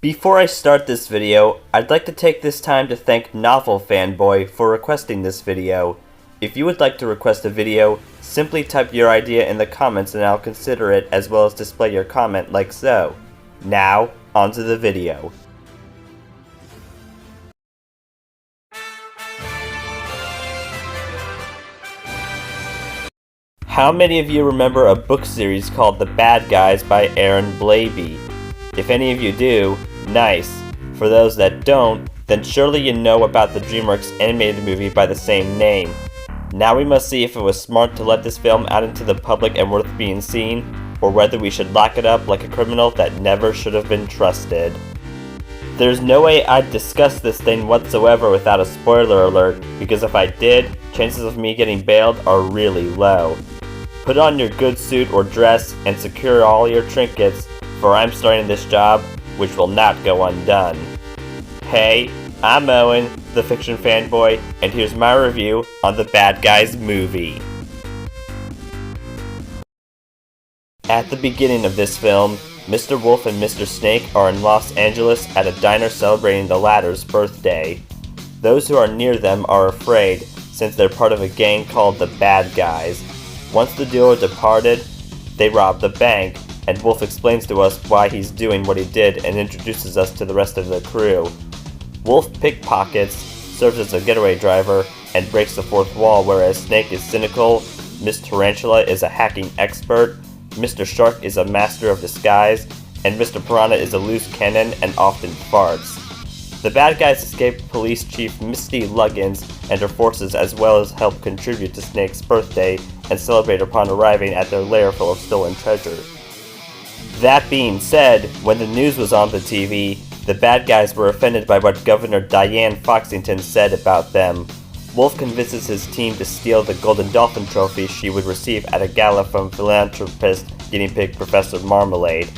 Before I start this video, I'd like to take this time to thank Novel Fanboy for requesting this video. If you would like to request a video, simply type your idea in the comments and I'll consider it as well as display your comment like so. Now, onto the video. How many of you remember a book series called The Bad Guys by Aaron Blabey? If any of you do, nice. For those that don't, then surely you know about the DreamWorks animated movie by the same name. Now we must see if it was smart to let this film out into the public and worth being seen, or whether we should lock it up like a criminal that never should have been trusted. There's no way I'd discuss this thing whatsoever without a spoiler alert, because if I did, chances of me getting bailed are really low. Put on your good suit or dress and secure all your trinkets, for I'm starting this job, which will not go undone. Hey, I'm Owen, the fiction fanboy, and here's my review on The Bad Guys movie. At the beginning of this film, Mr. Wolf and Mr. Snake are in Los Angeles at a diner celebrating the latter's birthday. Those who are near them are afraid, since they're part of a gang called the Bad Guys. Once the duo departed, they rob the bank, and Wolf explains to us why he's doing what he did and introduces us to the rest of the crew. Wolf pickpockets, serves as a getaway driver, and breaks the fourth wall, whereas Snake is cynical, Miss Tarantula is a hacking expert, Mr. Shark is a master of disguise, and Mr. Piranha is a loose cannon and often farts. The Bad Guys escape Police Chief Misty Luggins and her forces, as well as help contribute to Snake's birthday and celebrate upon arriving at their lair full of stolen treasure. That being said, when the news was on the TV, the Bad Guys were offended by what Governor Diane Foxington said about them. Wolf convinces his team to steal the Golden Dolphin trophy she would receive at a gala from philanthropist guinea pig Professor Marmalade.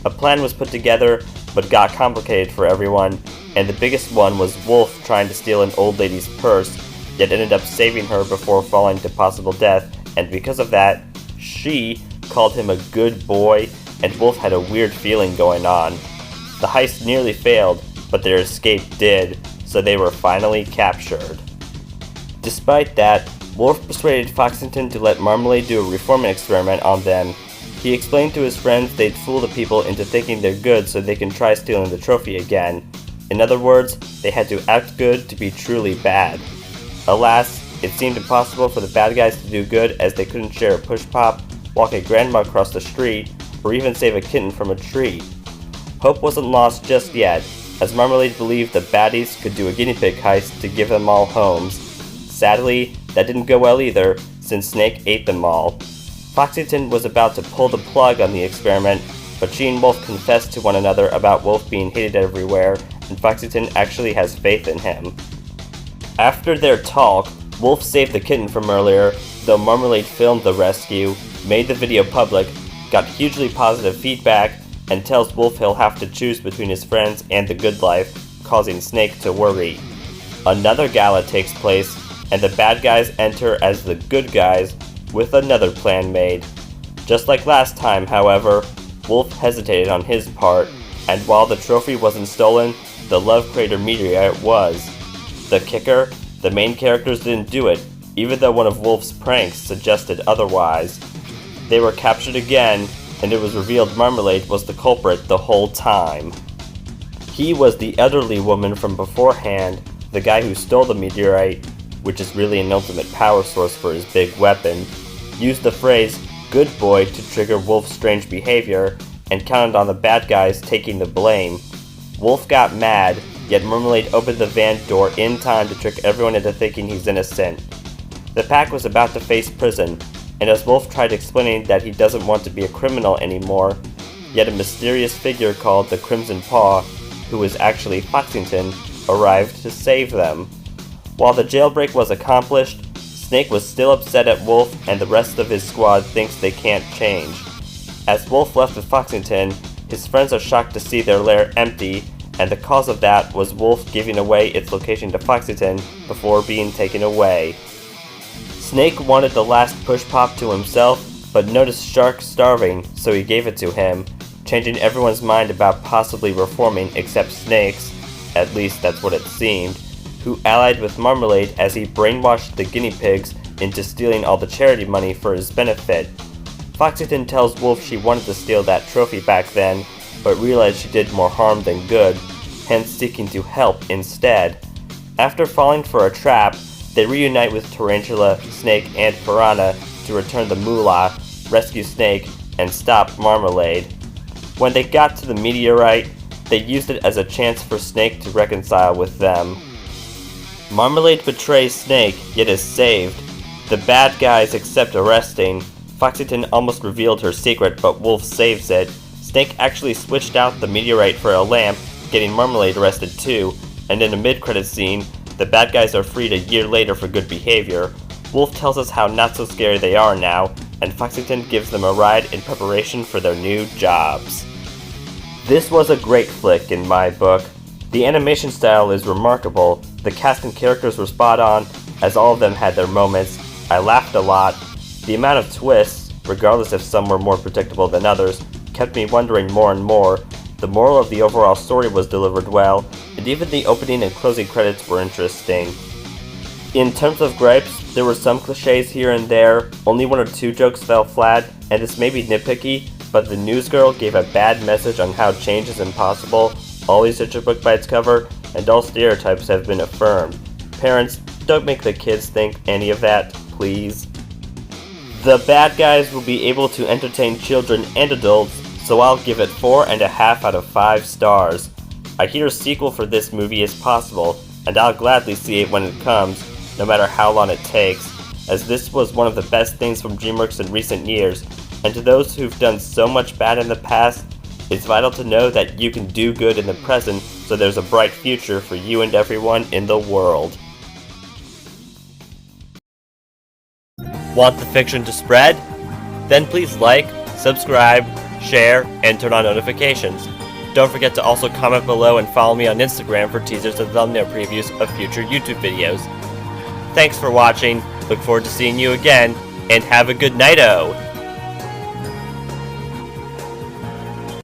A plan was put together, but got complicated for everyone, and the biggest one was Wolf trying to steal an old lady's purse, yet ended up saving her before falling to possible death, and because of that, she called him a good boy, and Wolf had a weird feeling going on. The heist nearly failed, but their escape did, so they were finally captured. Despite that, Wolf persuaded Foxington to let Marmalade do a reforming experiment on them. He explained to his friends they'd fool the people into thinking they're good so they can try stealing the trophy again. In other words, they had to act good to be truly bad. Alas, it seemed impossible for the Bad Guys to do good, as they couldn't share a push pop, walk a grandma across the street, or even save a kitten from a tree. Hope wasn't lost just yet, as Marmalade believed the baddies could do a guinea pig heist to give them all homes. Sadly, that didn't go well either, since Snake ate them all. Foxington was about to pull the plug on the experiment, but she and Wolf confessed to one another about Wolf being hated everywhere, and Foxington actually has faith in him. After their talk, Wolf saved the kitten from earlier, though Marmalade filmed the rescue, made the video public, got hugely positive feedback, and tells Wolf he'll have to choose between his friends and the good life, causing Snake to worry. Another gala takes place, and the Bad Guys enter as the good guys, with another plan made. Just like last time, however, Wolf hesitated on his part, and while the trophy wasn't stolen, the Love Crater meteorite was. The kicker? The main characters didn't do it, even though one of Wolf's pranks suggested otherwise. They were captured again, and it was revealed Marmalade was the culprit the whole time. He was the elderly woman from beforehand, the guy who stole the meteorite, which is really an ultimate power source for his big weapon, used the phrase "good boy" to trigger Wolf's strange behavior, and counted on the Bad Guys taking the blame. Wolf got mad, yet Marmalade opened the van door in time to trick everyone into thinking he's innocent. The pack was about to face prison, and as Wolf tried explaining that he doesn't want to be a criminal anymore, yet a mysterious figure called the Crimson Paw, who was actually Foxington, arrived to save them. While the jailbreak was accomplished, Snake was still upset at Wolf, and the rest of his squad thinks they can't change. As Wolf left with Foxington, his friends are shocked to see their lair empty, and the cause of that was Wolf giving away its location to Foxington before being taken away. Snake wanted the last push pop to himself, but noticed Shark starving, so he gave it to him, changing everyone's mind about possibly reforming except Snake's, at least that's what it seemed, who allied with Marmalade as he brainwashed the guinea pigs into stealing all the charity money for his benefit. Foxington tells Wolf she wanted to steal that trophy back then, but realized she did more harm than good, hence seeking to help instead. After falling for a trap, they reunite with Tarantula, Snake, and Piranha to return the moolah, rescue Snake, and stop Marmalade. When they got to the meteorite, they used it as a chance for Snake to reconcile with them. Marmalade betrays Snake, yet is saved. The bad guys accept arresting. Foxington almost revealed her secret, but Wolf saves it. Snake actually switched out the meteorite for a lamp, getting Marmalade arrested too, and in a mid-credits scene, the bad guys are freed a year later for good behavior. Wolf tells us how not so scary they are now, and Foxington gives them a ride in preparation for their new jobs. This was a great flick in my book. The animation style is remarkable, the cast and characters were spot on, as all of them had their moments. I laughed a lot. The amount of twists, regardless if some were more predictable than others, kept me wondering more and more. The moral of the overall story was delivered well, and even the opening and closing credits were interesting. In terms of gripes, there were some cliches here and there, only one or two jokes fell flat, and this may be nitpicky, but the newsgirl gave a bad message on how change is impossible, always judge a book by its cover, and all stereotypes have been affirmed. Parents, don't make the kids think any of that, please. The bad guys will be able to entertain children and adults, so I'll give it 4.5 out of 5 stars. I hear a sequel for this movie is possible, and I'll gladly see it when it comes, no matter how long it takes, as this was one of the best things from DreamWorks in recent years, and to those who've done so much bad in the past, it's vital to know that you can do good in the present, so there's a bright future for you and everyone in the world. Want the fiction to spread? Then please like, subscribe, share, and turn on notifications. Don't forget to also comment below and follow me on Instagram for teasers and thumbnail previews of future YouTube videos. Thanks for watching, look forward to seeing you again, and have a good night-o!